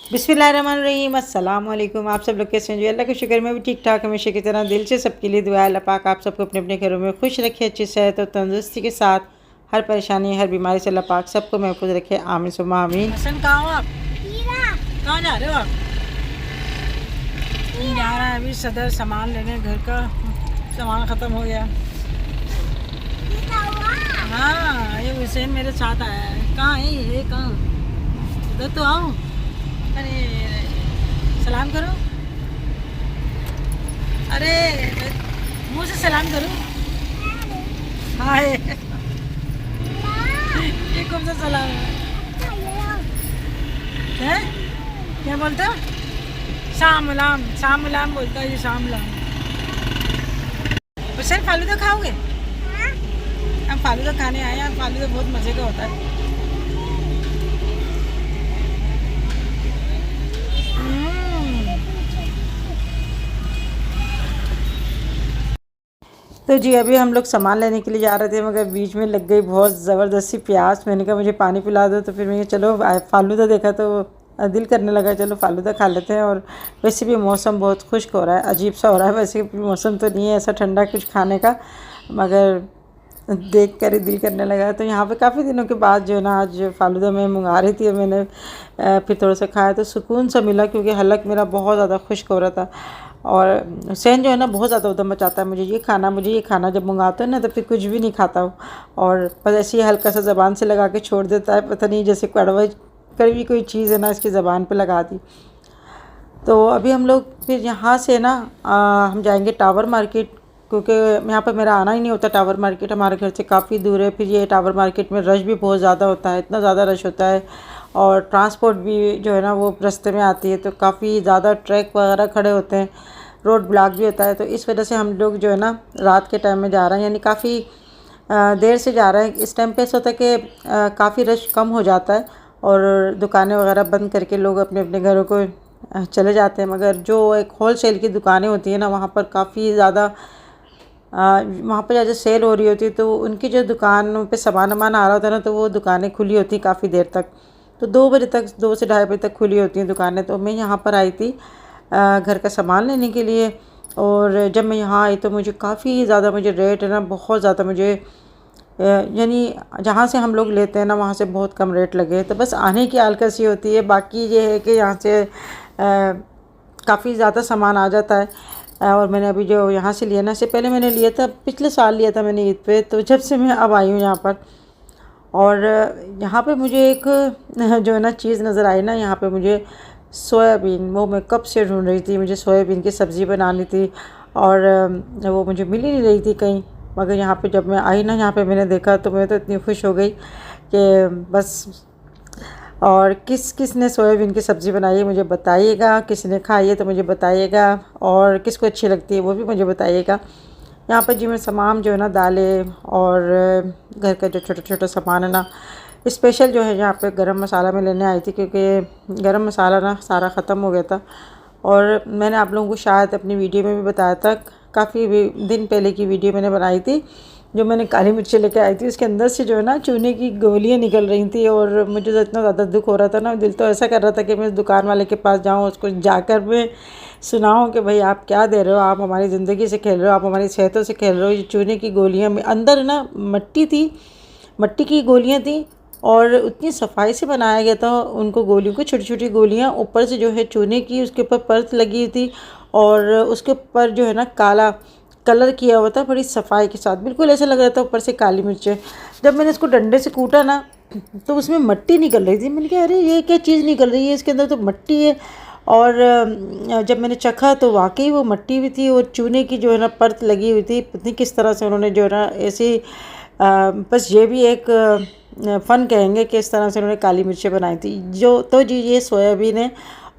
बिस्मिल्लाहिर्रहमानिर्रहीम, अस्सलाम वालेकुम। आप सब लोग कैसे हैं जी? अल्लाह का शुक्र, मैं भी ठीक ठाक हमेशा की तरह। दिल से सबके लिए दुआ है, अल्लाह पाक आप सबको अपने अपने घरों में खुश रखे, अच्छी सेहत और तंदुरुस्ती के साथ। हर परेशानी हर बीमारी से अल्लाह पाक सबको महफूज रखे, आमीन सुम्मा आमीन। हसन कहाँ हो आप? कहाँ जा रहे हो आप? जा रहा है अभी सदर सामान लेने, घर का सामान ख़त्म हो गया। हाँ, ये हुसैन मेरे साथ आया है। कहाँ है ये? कहाँ? इधर तो आओ। अरे सलाम करो। अरे मुँह से सलाम करो। हाय। ये कौन सा सलाम है? क्या बोलते हो? शामलाम, शामलाम बोलता है ये, शामलाम। सर फालूदा खाओगे? हम फालूदा खाने आए हैं। फालूदा बहुत मज़े का होता है। तो जी अभी हम लोग सामान लेने के लिए जा रहे थे, मगर बीच में लग गई बहुत ज़बरदस्ती प्यास। मैंने कहा मुझे पानी पिला दो, तो फिर मैंने चलो फालूदा देखा तो दिल करने लगा, चलो फालूदा खा लेते हैं। और वैसे भी मौसम बहुत खुश्क हो रहा है, अजीब सा हो रहा है। वैसे भी मौसम तो नहीं है ऐसा ठंडा कुछ खाने का, मगर देख कर ही दिल करने लगा। तो यहाँ पे काफ़ी दिनों के बाद जो है ना, आज फालूदा मैं मंगा रही थी और मैंने फिर थोड़ा सा खाया तो सुकून सा मिला, क्योंकि हलक मेरा बहुत ज़्यादा खुश्क हो रहा था। और हुसैन जो है ना बहुत ज़्यादा उधम मचाता है, मुझे ये खाना मुझे ये खाना। जब मंगाते हैं ना तो फिर कुछ भी नहीं खाता हूँ, और बस ऐसे ही हल्का सा ज़बान से लगा के छोड़ देता है। पता नहीं जैसे कड़वा कड़वी कोई चीज़ है ना इसकी ज़बान पे लगा दी। तो अभी हम लोग फिर यहाँ से ना हम जाएंगे टावर मार्केट, क्योंकि यहाँ पर मेरा आना ही नहीं होता। टावर मार्केट हमारे घर से काफ़ी दूर है। फिर ये टावर मार्केट में रश भी बहुत ज़्यादा होता है, इतना ज़्यादा रश होता है। और ट्रांसपोर्ट भी जो है ना वो रास्ते में आती है, तो काफ़ी ज़्यादा ट्रक वगैरह खड़े होते हैं, रोड ब्लॉक भी होता है। तो इस वजह से हम लोग जो है ना रात के टाइम में जा रहे हैं, यानी काफ़ी देर से जा रहे हैं। इस टाइम पे ऐसा होता है कि काफ़ी रश कम हो जाता है और दुकानें वगैरह बंद करके लोग अपने अपने घरों को चले जाते हैं। मगर जो एक होल सेल की दुकानें होती हैं ना, वहाँ पर काफ़ी ज़्यादा वहाँ पर जैसे सेल हो रही होती है, तो उनकी जो दुकानों पे सामान वामान आ रहा होता है ना, तो वो दुकानें खुली होती काफ़ी देर तक। तो 2 बजे तक, 2 से ढाई बजे तक खुली होती हैं दुकानें। तो मैं यहाँ पर आई थी घर का सामान लेने के लिए। और जब मैं यहाँ आई तो मुझे काफ़ी ज़्यादा मुझे रेट है ना बहुत ज़्यादा मुझे यानी जहाँ से हम लोग लेते हैं ना वहाँ से बहुत कम रेट लगे। तो बस आने की आलकसी होती है, बाकी ये है कि यहाँ से काफ़ी ज़्यादा सामान आ जाता है। और मैंने अभी जो यहाँ से लिया ना, इससे पहले मैंने लिया था, पिछले साल लिया था मैंने ईद पे। तो जब से मैं अब आई हूँ यहाँ पर, और यहाँ पे मुझे एक जो है ना चीज़ नज़र आई ना, यहाँ पे मुझे सोयाबीन, वो मैं कब से ढूंढ रही थी। मुझे सोयाबीन की सब्ज़ी बनानी थी और वो मुझे मिल ही नहीं रही थी कहीं। मगर यहाँ पे जब मैं आई ना, यहाँ पे मैंने देखा तो मैं तो इतनी खुश हो गई कि बस। और किस किस ने सोयाबीन की सब्ज़ी बनाई है मुझे बताइएगा, किसने खाई है तो मुझे बताइएगा, और किसको अच्छी लगती है वो भी मुझे बताइएगा। यहाँ पर जी मैं सामान जो है ना, दालें और घर का जो छोटा छोटा सामान है ना, स्पेशल जो है यहाँ पे गरम मसाला मैं लेने आई थी, क्योंकि गरम मसाला ना सारा ख़त्म हो गया था। और मैंने आप लोगों को शायद अपनी वीडियो में भी बताया था, काफ़ी दिन पहले की वीडियो मैंने बनाई थी, जो मैंने काली मिर्ची लेके आई थी। उसके अंदर से जो है ना चूने की गोलियाँ निकल रही थी, और मुझे तो इतना ज़्यादा दुख हो रहा था ना, दिल तो ऐसा कर रहा था कि मैं उस दुकान वाले के पास जाऊँ, उसको जाकर मैं सुनाऊँ कि भाई आप क्या दे रहे हो, आप हमारी ज़िंदगी से खेल रहे हो, आप हमारी सेहतों से खेल रहे हो। ये चूने की गोलियाँ में अंदर ना मट्टी थी, मट्टी की गोलियाँ थी, और उतनी सफाई से बनाया गया था उनको गोलियों को, छोटी छोटी गोलियाँ, ऊपर से जो है चूने की उसके ऊपर परत लगी हुई थी, और उसके ऊपर जो है ना काला कलर किया हुआ था बड़ी सफाई के साथ। बिल्कुल ऐसा लग रहा था ऊपर से काली मिर्च है। जब मैंने इसको डंडे से कूटा ना, तो उसमें मट्टी निकल रही थी। मैंने कहा अरे ये क्या चीज़ निकल रही है, इसके अंदर तो मट्टी है। और जब मैंने चखा तो वाकई वो मट्टी भी थी, और चूने की जो है ना परत लगी हुई थी। पता नहीं किस तरह से उन्होंने जो है ना ऐसी बस ये भी एक फ़न कहेंगे कि इस तरह से उन्होंने काली मिर्चें बनाई थी। जो तो जी ये सोयाबीन है,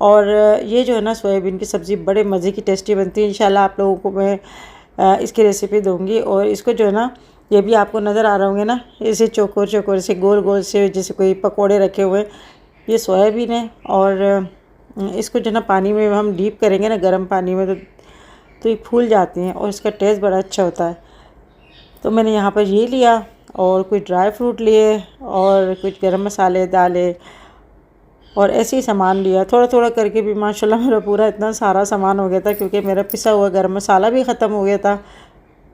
और ये जो है ना सोयाबीन की सब्ज़ी बड़े मज़े की टेस्टी बनती है। इंशाल्लाह आप लोगों को मैं इसकी रेसिपी दूंगी। और इसको जो है ना, ये भी आपको नज़र आ रहे होंगे ना, ऐसे चौकोर चौकोर से गोल गोल से जैसे कोई पकोड़े रखे हुए, ये सोयाबीन है। और इसको जो है ना पानी में हम डीप करेंगे ना, गर्म पानी में, तो ये फूल जाती हैं और इसका टेस्ट बड़ा अच्छा होता है। तो मैंने यहाँ पर ये लिया, और कुछ ड्राई फ्रूट लिए, और कुछ गरम मसाले डाले, और ऐसे ही सामान लिया, थोड़ा थोड़ा करके भी माशाल्लाह मेरा पूरा इतना सारा सामान हो गया था, क्योंकि मेरा पिसा हुआ गरम मसाला भी ख़त्म हो गया था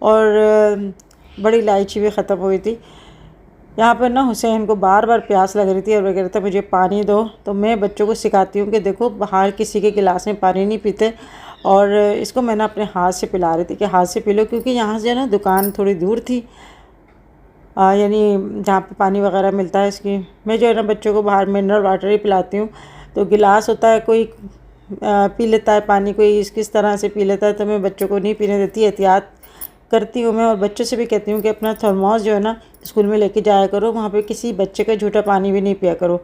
और बड़ी इलायची भी ख़त्म हुई थी। यहाँ पर ना हुसैन को बार बार प्यास लग रही थी और वो कह रहा था मुझे पानी दो। तो मैं बच्चों को सिखाती हूँ कि देखो बाहर किसी के गिलास में पानी नहीं पीते, और इसको मैंने अपने हाथ से पिला रही थी कि हाथ से पी लो, क्योंकि यहाँ से ना दुकान थोड़ी दूर थी, यानी जहाँ पे पानी वगैरह मिलता है इसकी। मैं जो है ना बच्चों को बाहर मिनरल वाटर ही पिलाती हूँ। तो गिलास होता है, कोई पी लेता है पानी, कोई किस तरह से पी लेता है, तो मैं बच्चों को नहीं पीने देती, एहतियात करती हूँ मैं। और बच्चों से भी कहती हूँ कि अपना थर्मोस जो है ना स्कूल में लेके जाया करो, वहाँ पे किसी बच्चे का झूठा पानी भी नहीं पिया करो।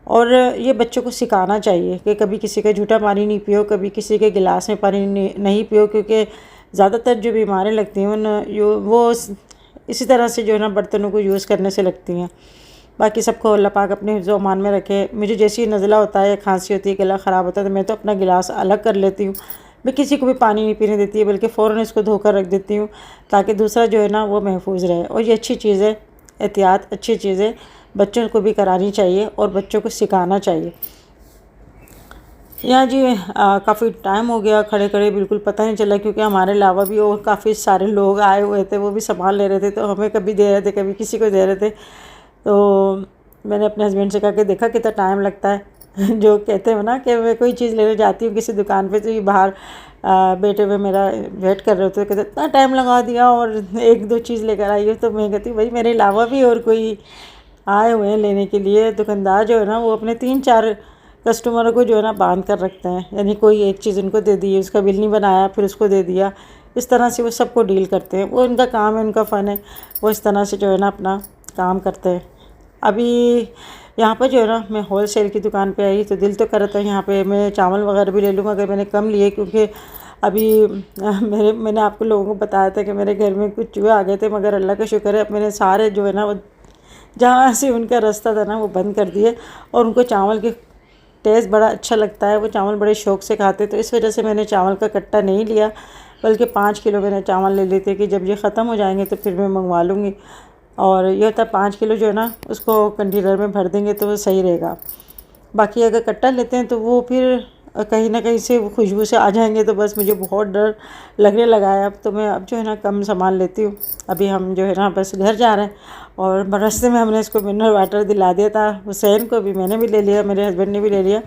और ये बच्चों को सिखाना चाहिए कि कभी किसी का झूठा पानी नहीं पियो, कभी किसी के गिलास में पानी नहीं पियो, क्योंकि ज़्यादातर जो बीमारियाँ लगती हैं वो इसी तरह से जो है ना बर्तनों को यूज़ करने से लगती हैं। बाकी सबको अल्लाह पाक अपने हिफ्ज़ व अमान में रखे। मुझे जैसे ही नज़ला होता है, खांसी होती है, गला ख़राब होता है, तो मैं तो अपना गिलास अलग कर लेती हूँ। मैं किसी को भी पानी नहीं पीने देती है, बल्कि फ़ौरन इसको धोकर रख देती हूँ, ताकि दूसरा जो है ना वो महफूज रहे। और ये अच्छी चीज़ है, एहतियात अच्छी चीज़ है, बच्चों को भी करानी चाहिए और बच्चों को सिखाना चाहिए। यहाँ जी काफ़ी टाइम हो गया खड़े खड़े, बिल्कुल पता नहीं चला, क्योंकि हमारे अलावा भी और काफ़ी सारे लोग आए हुए थे, वो भी सामान ले रहे थे, तो हमें कभी दे रहे थे कभी किसी को दे रहे थे। तो मैंने अपने हस्बैंड से कहा कि देखा कितना टाइम लगता है। जो कहते हो ना कि मैं कोई चीज़ लेने जाती हूँ किसी दुकान पे, तो ये बाहर बेटे हुए मेरा वेट कर रहे होते, कहते इतना टाइम लगा दिया और एक दो चीज़ लेकर आई हो। तो मैं कहती हूँ भाई मेरे अलावा भी और कोई आए हुए हैं लेने के लिए। दुकानदार जो है ना वो अपने 3-4 कस्टमरों को जो है ना बांध कर रखते हैं, यानी कोई एक चीज़ उनको दे दी, उसका बिल नहीं बनाया, फिर उसको दे दिया, इस तरह से वो सबको डील करते हैं। वो उनका काम है, उनका फ़न है, वो इस तरह से जो है ना अपना काम करते हैं। अभी यहाँ पर जो है ना मैं होल सेल की दुकान पे आई, तो दिल तो कर रहा था यहाँ पे मैं चावल वगैरह भी ले लूँ, मगर मैंने कम लिए, क्योंकि अभी मैंने आपको लोगों को बताया था कि मेरे घर में कुछ चूहे आ गए थे, मगर अल्लाह का शुक्र है मैंने सारे जो है ना वो जहाँ से उनका रास्ता था ना वो बंद कर दिए। और उनको चावल के टेस्ट बड़ा अच्छा लगता है, वो चावल बड़े शौक़ से खाते, तो इस वजह से मैंने चावल का कट्टा नहीं लिया, बल्कि 5 किलो मैंने चावल ले लिए थे कि जब ये ख़त्म हो जाएंगे तो फिर मैं मंगवा लूँगी। और ये होता है 5 किलो जो है ना उसको कंटेनर में भर देंगे तो वो सही रहेगा। बाकी अगर कट्टा लेते हैं तो वो फिर कहीं ना कहीं से वो खुशबू से आ जाएंगे, तो बस मुझे बहुत डर लगने लगा है। अब तो मैं अब जो है ना कम सामान लेती हूँ। अभी हम जो है ना बस घर जा रहे हैं, और रास्ते में हमने इसको मिनरल वाटर दिला दिया था, हुसैन को भी मैंने भी ले लिया, मेरे हस्बैंड ने भी ले लिया।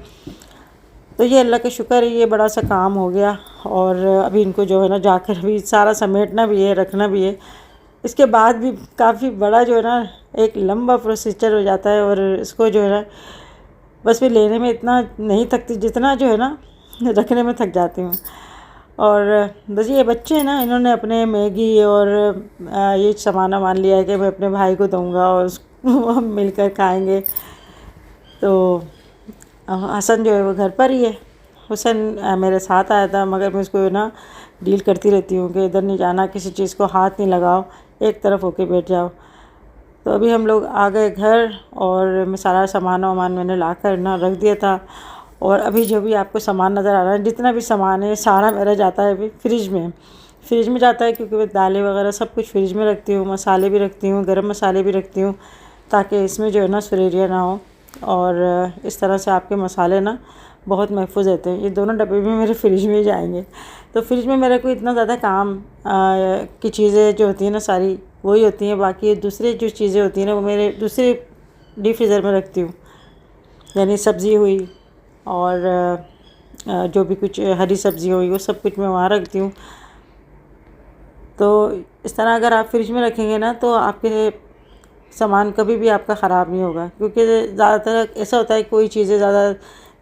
तो ये अल्लाह का शुक्र है, ये बड़ा सा काम हो गया। और अभी इनको जो है ना जाकर भी सारा समेटना भी है, रखना भी है। इसके बाद भी काफ़ी बड़ा जो है ना एक लंबा प्रोसीजर हो जाता है, और इसको जो है ना बस मैं लेने में इतना नहीं थकती जितना जो है ना रखने में थक जाती हूँ। और बस ये बच्चे हैं ना, इन्होंने अपने मैगी और ये सामान मान लिया है कि मैं अपने भाई को दूँगा और उसको हम मिलकर खाएंगे। तो हसन जो है वो घर पर ही है। हुसैन मेरे साथ आया था, मगर मैं उसको ना डील करती रहती हूँ कि इधर नहीं जाना, किसी चीज़ को हाथ नहीं लगाओ, एक तरफ होके बैठ जाओ। तो अभी हम लोग आ गए घर, और मैं सारा सामान वामान मैंने ला कर ना रख दिया था। और अभी जो भी आपको सामान नज़र आ रहा है, जितना भी सामान है सारा मेरा जाता है अभी फ्रिज में जाता है, क्योंकि मैं दालें वगैरह सब कुछ फ्रिज में रखती हूँ, मसाले भी रखती हूँ, गरम मसाले भी रखती हूँ, ताकि इसमें जो है ना सुरेरिया ना हो। और इस तरह से आपके मसाले ना बहुत महफूज रहते हैं। ये दोनों डब्बे भी मेरे फ्रिज में ही जाएंगे। तो फ्रिज में मेरे को इतना ज़्यादा काम की चीज़ें जो होती हैं ना सारी वही होती हैं, बाकी दूसरी जो चीज़ें होती हैं ना वो मेरे दूसरे डीप फ्रीज़र में रखती हूँ, यानी सब्ज़ी हुई और जो भी कुछ हरी सब्ज़ी हुई वो सब कुछ मैं वहाँ रखती हूँ। तो इस तरह अगर आप फ्रिज में रखेंगे ना तो आपके सामान कभी भी आपका ख़राब नहीं होगा, क्योंकि ज़्यादातर ऐसा होता है कोई चीज़ें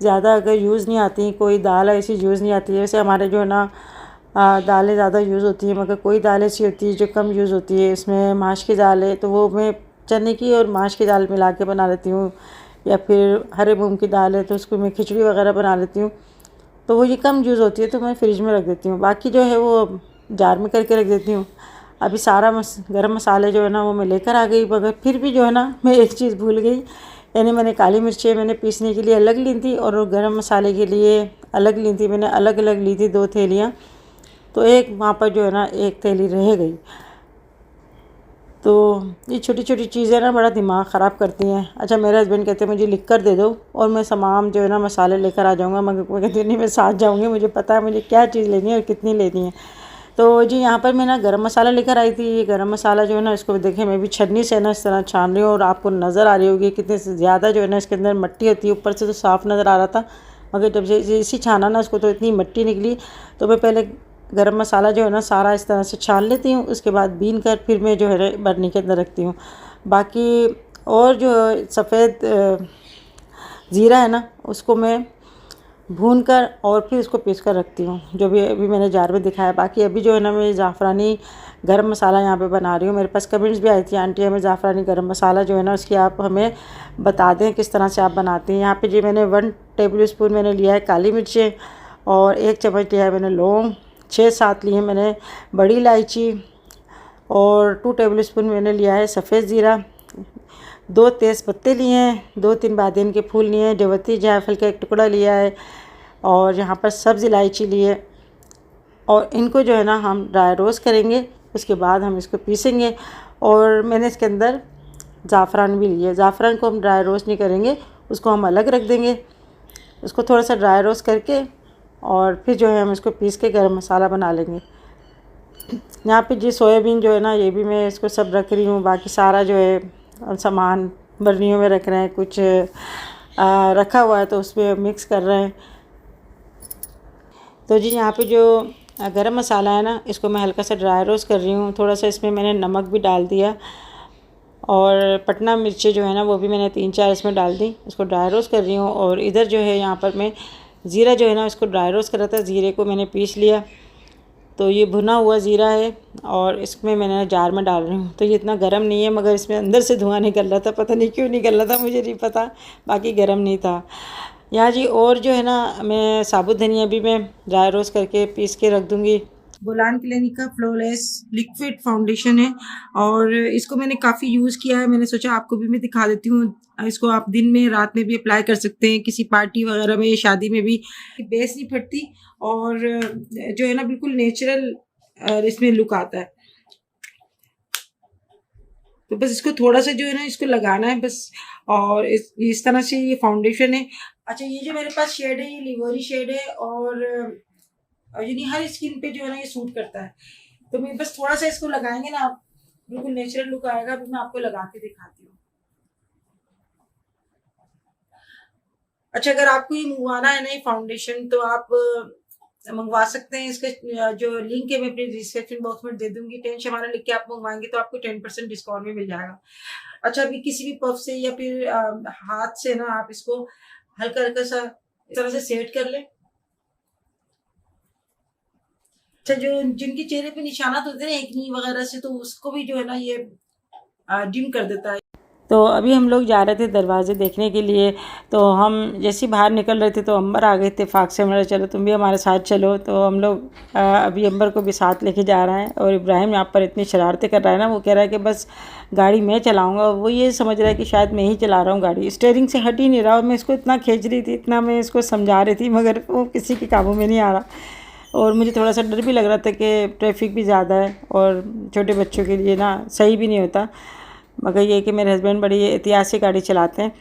ज़्यादा अगर यूज़ नहीं आती, कोई दाल ऐसी यूज़ नहीं आती है। वैसे हमारे जो है ना दालें ज़्यादा यूज़ होती हैं, मगर कोई दाल ऐसी होती है जो कम यूज़ होती है। इसमें माश की दाल है, तो वो मैं चने की और माश की दाल मिला के बना लेती हूँ, या फिर हरे मूंग की दाल है तो उसको मैं खिचड़ी वगैरह बना लेती हूँ। तो वो ये कम यूज़ होती है तो मैं फ्रिज में रख देती हूँ। बाकी जो है वो जार में करके रख देती हूँ। अभी सारा गरम मसाले जो है ना वो मैं लेकर आ गई, मगर फिर भी जो है ना मैं एक चीज़ भूल गई, यानी मैंने काली मिर्चें मैंने पीसने के लिए अलग ली थी और गरम मसाले के लिए अलग ली थी। मैंने अलग अलग ली थी 2 थैलियाँ, तो एक वहाँ पर जो है ना एक थैली रह गई। तो ये छोटी छोटी चीज़ें ना बड़ा दिमाग ख़राब करती हैं। अच्छा, मेरे हस्बैंड कहते हैं मुझे लिख कर दे दो और मैं तमाम जो है ना मसाले लेकर आ जाऊँगा, मगर मैं कहती हूँ नहीं, मैं साथ जाऊँगी, मुझे पता है मुझे क्या चीज़ लेनी है और कितनी लेनी है। तो जी यहाँ पर मैं ना गरम मसाला लेकर आई थी। ये गरम मसाला जो है ना, इसको देखें मैं भी छन्नी से ना इस तरह छान रही हूँ, और आपको नज़र आ रही होगी कितने ज़्यादा जो है ना इसके अंदर मिट्टी होती है। ऊपर से तो साफ़ नज़र आ रहा था, मगर जब से इसी छाना ना इसको तो इतनी मिट्टी निकली। तो मैं पहले गरम मसाला जो है ना सारा इस तरह से छान लेती हूँ, उसके बाद बीन कर फिर मैं जो है बर्नी के अंदर रखती हूँ। बाकी और जो सफ़ेद ज़ीरा है ना, उसको मैं भून कर और फिर उसको पीस कर रखती हूँ, जो भी अभी मैंने जार में दिखाया। बाकी अभी जो है ना मैं ज़ाफ़रानी गरम मसाला यहाँ पे बना रही हूँ। मेरे पास कमेंट्स भी आई थी, आंटी हमें ज़ाफ़रानी गरम मसाला जो है ना उसकी आप हमें बता दें किस तरह से आप बनाती हैं। यहाँ पे जी मैंने 1 टेबल स्पून मैंने लिया है काली मिर्चें, और 1 चम्मच लिया है मैंने लौंग, 6-7 लिए मैंने बड़ी इलायची, और 2 टेबल स्पून मैंने लिया है सफ़ेद ज़ीरा, 2 तेज़ पत्ते लिए हैं, 2-3 बादिन के फूल लिए हैं, जवती जायफल का 1 टुकड़ा लिया है, और यहाँ पर सब्ज़ इलायची लिए। और इनको जो है ना हम ड्राई रोस्ट करेंगे, उसके बाद हम इसको पीसेंगे। और मैंने इसके अंदर ज़ाफ़रान भी लिया है। ज़ाफ़रान को हम ड्राई रोस्ट नहीं करेंगे, उसको हम अलग रख देंगे। उसको थोड़ा सा ड्राई रोस्ट करके और फिर जो है हम इसको पीस के गरम मसाला बना लेंगे। यहाँ पे जी सोयाबीन जो है ना, ये भी मैं इसको सब रख रही हूँ। बाकी सारा जो है सामान बर्नियों में रख रहे हैं, कुछ रखा हुआ है तो उसमें मिक्स कर रहे हैं। तो जी यहाँ पे जो गरम मसाला है ना, इसको मैं हल्का सा ड्राई रोस्ट कर रही हूँ। थोड़ा सा इसमें मैंने नमक भी डाल दिया, और पटना मिर्ची जो है ना वो भी मैंने 3-4 इसमें डाल दी। इसको ड्राई रोस्ट कर रही हूँ। और इधर जो है यहाँ पर मैं ज़ीरा जो है ना इसको ड्राई रोस्ट कर रहा था, ज़ीरे को मैंने पीस लिया। तो ये भुना हुआ ज़ीरा है, और इसमें मैंने जार में डाल रही हूँ। तो ये इतना गर्म नहीं है, मगर इसमें अंदर से धुआं निकल रहा था, पता नहीं क्यों निकल रहा था, मुझे नहीं पता, बाकी गर्म नहीं था। यहाँ जी और जो है ना मैं साबुत धनिया भी मैं ड्राई रोस्ट करके पीस के रख दूँगी। बोलान क्लिनिक का फ्लॉलेस लिक्विड फाउंडेशन है, और इसको मैंने काफ़ी यूज़ किया है। मैंने सोचा आपको भी मैं दिखा देती हूँ। इसको आप दिन में रात में भी अप्लाई कर सकते हैं, किसी पार्टी वगैरह में, शादी में भी। बेस नहीं फटती, और जो है ना बिल्कुल नेचुरल इसमें लुक आता है। तो बस इसको थोड़ा सा जो है ना इसको लगाना है बस, और इस तरह से ये फाउंडेशन है। अच्छा, ये जो मेरे पास शेड है ये लिवोरी शेड है, और यानी हर स्किन पे जो है ना ये सूट करता है। तो मैं बस थोड़ा सा इसको लगाएंगे ना, आप बिल्कुल नेचुरल लुक आएगा। अभी मैं आपको लगा के दिखाती हूँ। अच्छा, अगर आपको ये मंगवाना है ना ये फाउंडेशन, तो आप मंगवा सकते हैं। इसका जो लिंक है मैं अपने डिस्क्रिप्शन बॉक्स में दे दूंगी। 10 शमाना लिख के आप मंगवाएंगे तो आपको 10% डिस्काउंट में मिल जाएगा। अच्छा, अभी किसी भी पफ से या फिर हाथ से ना आप इसको हल्का हल्का सा इस तरह से सेट कर लें। अच्छा, जो जिनके चेहरे पे निशानात होते हैं एक्नी वगैरह से, तो उसको भी जो है ना ये डिम कर देता है। तो अभी हम लोग जा रहे थे दरवाजे देखने के लिए। तो हम जैसे ही बाहर निकल रहे थे तो अंबर आ गए थे फाक से। हमारे चलो तुम भी हमारे साथ चलो। तो हम लोग अभी अंबर को भी साथ लेके जा रहे हैं। और इब्राहिम यहाँ पर इतनी शरारतें कर रहा है ना, वो कह रहा है कि बस गाड़ी मैं चलाऊँगा। वो ये समझ रहा है कि शायद मैं ही चला रहा हूँ गाड़ी, स्टीयरिंग से हट ही नहीं रहा। और मैं इसको इतना खींच रही थी, इतना मैं इसको समझा रही थी, मगर वो किसी के काबू में नहीं आ रहा। और मुझे थोड़ा सा डर भी लग रहा था कि ट्रैफिक भी ज़्यादा है, और छोटे बच्चों के लिए ना सही भी नहीं होता। मगर ये कि मेरे हस्बैंड बड़ी एहतियात से गाड़ी चलाते हैं।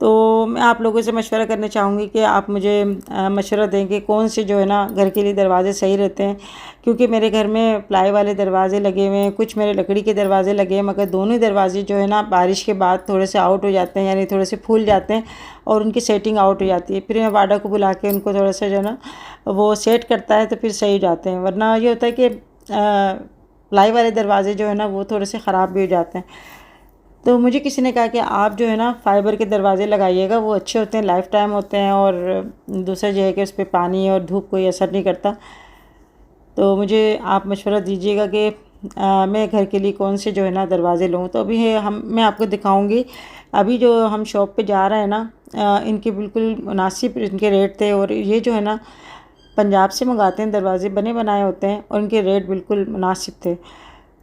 तो मैं आप लोगों से मशवरा करना चाहूँगी कि आप मुझे मशवरा दें कि कौन से जो है ना घर के लिए दरवाज़े सही रहते हैं। क्योंकि मेरे घर में प्लाई वाले दरवाज़े लगे हुए हैं, कुछ मेरे लकड़ी के दरवाज़े लगे हैं, मगर दोनों ही दरवाज़े जो है ना बारिश के बाद थोड़े से आउट हो जाते हैं, यानी थोड़े से फूल जाते हैं और उनकी सेटिंग आउट हो जाती है। फिर मैं वाडा को बुला के उनको थोड़ा सा जो है ना वो सेट करता है, तो फिर सही जाते हैं। वरना ये होता है कि प्लाई वाले दरवाज़े जो है ना वो थोड़े से ख़राब भी हो जाते हैं। तो मुझे किसी ने कहा कि आप जो है ना फाइबर के दरवाज़े लगाइएगा, वो अच्छे होते हैं, लाइफ टाइम होते हैं, और दूसरा जो है कि उस पर पानी और धूप कोई असर नहीं करता। तो मुझे आप मशवरा दीजिएगा कि मैं घर के लिए कौन से जो है ना दरवाज़े लूँ। तो अभी मैं आपको दिखाऊंगी। अभी जो हम शॉप पे जा रहे हैं ना, इनके बिल्कुल मुनासिब इनके रेट थे। और ये जो है ना पंजाब से मंगाते हैं, दरवाज़े बने बनाए होते हैं, और इनके रेट बिल्कुल मुनासिब थे।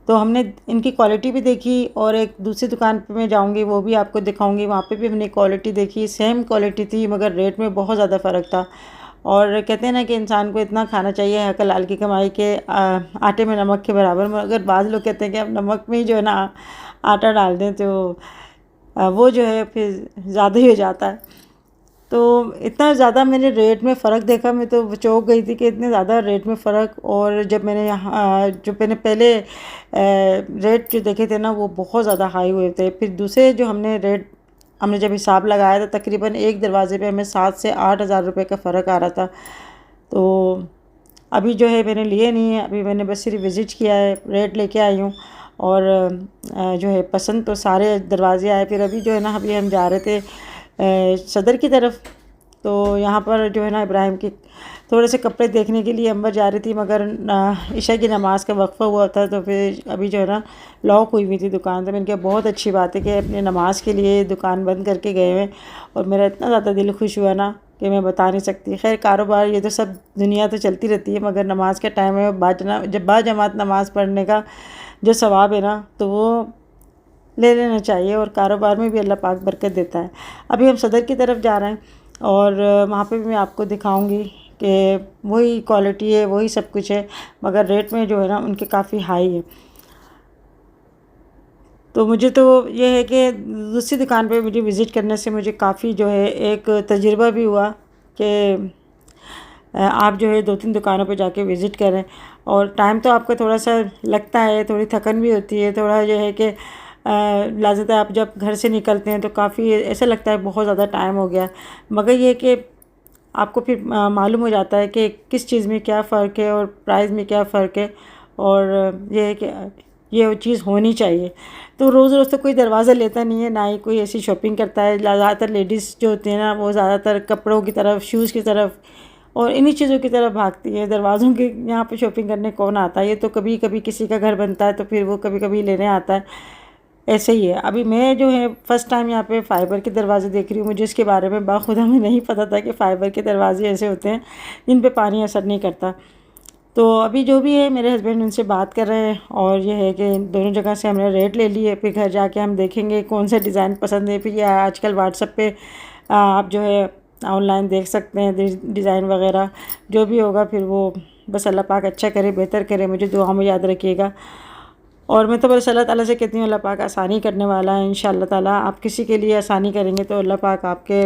तो हमने इनकी क्वालिटी भी देखी, और एक दूसरी दुकान पे मैं जाऊंगी वो भी आपको दिखाऊंगी। वहाँ पे भी हमने क्वालिटी देखी, सेम क्वालिटी थी, मगर रेट में बहुत ज़्यादा फ़र्क था। और कहते हैं ना कि इंसान को इतना खाना चाहिए हक हलाल की कमाई के आटे में नमक के बराबर। मगर बाज़ लोग कहते हैं कि अब नमक में ही जो है ना आटा डाल दें तो वो जो है फिर ज़्यादा ही हो जाता है। तो इतना ज़्यादा मैंने रेट में फ़र्क देखा, मैं तो चौंक गई थी कि इतने ज़्यादा रेट में फ़र्क। और जब मैंने यहाँ जो मैंने पहले रेट जो देखे थे ना वो बहुत ज़्यादा हाई हुए थे। फिर दूसरे जो हमने जब हिसाब लगाया था तकरीबन एक दरवाज़े पे हमें 7 से 8 हज़ार रुपये का फ़र्क आ रहा था। तो अभी जो है मैंने लिए नहीं है, अभी मैंने बस सिर्फ विज़िट किया है, रेट लेके आई हूँ। और जो है पसंद तो सारे दरवाज़े आए। फिर अभी जो है ना अभी हम जा रहे थे सदर की तरफ, तो यहाँ पर जो है ना इब्राहिम की थोड़े से कपड़े देखने के लिए अंबर जा रही थी, मगर ईशा की नमाज़ का वक्फ़ा हुआ था तो फिर अभी जो है ना लॉक हुई हुई थी दुकान। तो मैंने कहा बहुत अच्छी बात है कि अपनी नमाज़ के लिए दुकान बंद करके गए हैं। और मेरा इतना ज़्यादा दिल खुश हुआ ना कि मैं बता नहीं सकती। खैर कारोबार ये तो सब दुनिया तो चलती रहती है, मगर नमाज के टाइम में जब बाजमात नमाज़ पढ़ने का जो सवाब है ना तो वो ले लेना चाहिए। और कारोबार में भी अल्लाह पाक बरकत देता है। अभी हम सदर की तरफ जा रहे हैं और वहाँ पे भी मैं आपको दिखाऊंगी कि वही क्वालिटी है, वही सब कुछ है, मगर रेट में जो है ना उनके काफ़ी हाई है। तो मुझे तो ये है कि दूसरी दुकान पे मुझे विज़िट करने से मुझे काफ़ी जो है एक तजुर्बा भी हुआ कि आप जो है 2-3 दुकानों पे जाके विज़िट करें। और टाइम तो आपका थोड़ा सा लगता है, थोड़ी थकन भी होती है, थोड़ा ये है कि लाज़िता आप जब घर से निकलते हैं तो काफ़ी ऐसा लगता है बहुत ज़्यादा टाइम हो गया। मगर ये कि आपको फिर मालूम हो जाता है कि किस चीज़ में क्या फ़र्क है और प्राइस में क्या फ़र्क है। और ये है कि ये चीज़ होनी चाहिए। तो रोज़ रोज़ तो कोई दरवाज़ा लेता नहीं है, ना ही कोई ऐसी शॉपिंग करता है। ज़्यादातर लेडीज़ जो होती हैं ना वो ज़्यादातर कपड़ों की तरफ, शूज़ की तरफ और इन्हीं चीज़ों की तरफ भागती है। दरवाज़ों के यहाँ पे शॉपिंग करने कौन आता है? ये तो कभी कभी किसी का घर बनता है तो फिर वो कभी कभी लेने आता है, ऐसे ही है। अभी मैं जो है फ़र्स्ट टाइम यहाँ पे फ़ाइबर के दरवाज़े देख रही हूँ। मुझे इसके बारे में बाखुदा में नहीं पता था कि फ़ाइबर के दरवाज़े ऐसे होते हैं जिन पे पानी असर नहीं करता। तो अभी जो भी है मेरे हस्बैंड उनसे बात कर रहे हैं और ये है कि दोनों जगह से हमने रेट ले लिए। फिर घर जाके हम देखेंगे कौन सा डिज़ाइन पसंद है। फिर ये आजकल व्हाट्सएप पे आप जो है ऑनलाइन देख सकते हैं डिज़ाइन वगैरह जो भी होगा। फिर वो बस अल्लाह पाक अच्छा करे, बेहतर करे। मुझे दुआ में याद रखिएगा। और मैं तो बस अल्लाह ताला से कहती हूँ अल्लाह पाक आसानी करने वाला है इंशाअल्लाह ताला। आप किसी के लिए आसानी करेंगे तो अल्लाह पाक आपके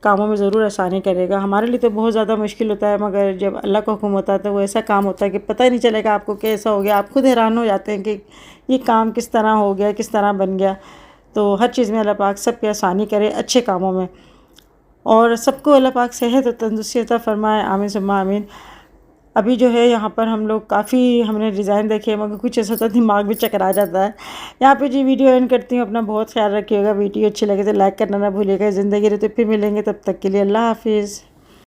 कामों में ज़रूर आसानी करेगा। हमारे लिए तो बहुत ज़्यादा मुश्किल होता है, मगर जब अल्लाह का हुक्म होता है तो वो ऐसा काम होता है कि पता ही नहीं चलेगा आपको कैसा हो गया। आप खुद हैरान हो जाते हैं कि ये काम किस तरह हो गया, किस तरह बन गया। तो हर चीज़ में अल्लाह पाक सब पे आसानी करे, अच्छे कामों में। और सबको अल्लाह पाक सेहत और तंदुरुस्ती अता फ़रमाए, आमीन सुम्मा आमीन। अभी जो है यहाँ पर हम लोग काफ़ी हमने डिज़ाइन देखे, मगर कुछ ऐसा तो दिमाग में चकरा जाता है। यहाँ पे जी वीडियो एंड करती हूँ। अपना बहुत ख्याल रखिएगा। वीडियो अच्छी लगे तो लाइक करना ना भूलिएगा। ज़िंदगी रहे तो फिर मिलेंगे, तब तक के लिए अल्लाह हाफिज़।